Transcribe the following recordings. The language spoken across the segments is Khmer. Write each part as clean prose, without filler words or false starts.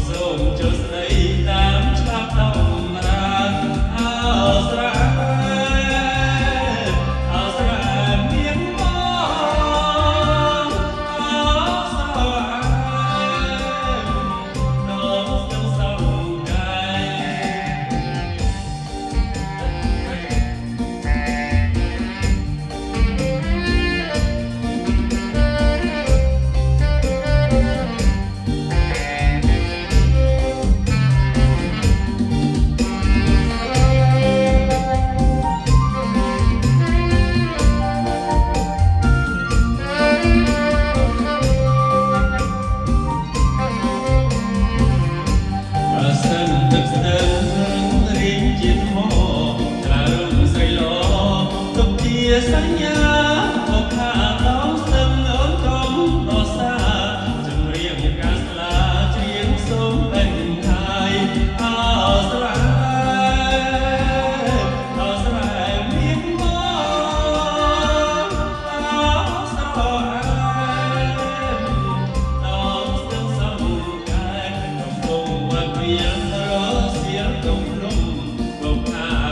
សូមចុះស្ដីតាមច្បាប់ដំរាអោស្រែអោស្រែមានបងអោស្រែដល់ស្ទឹងសង្កែទឹកស្ទឹងរៀងជាថ្មឆ្លារឹងស្រីល្អទុកជាសញ្ញាមកថាដល់ស្ទឹងអូនកុំរសាចម្រៀងការស្លាច្រៀងសូមបេញខាយអោស្រែអោស្រែមានមកអោស្រែដល់ស្ទឹងសង្កែកំពុងវត្តមាន Hãy subscribe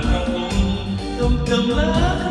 cho kênh Ghiền Mì Gõ để không bỏ lỡ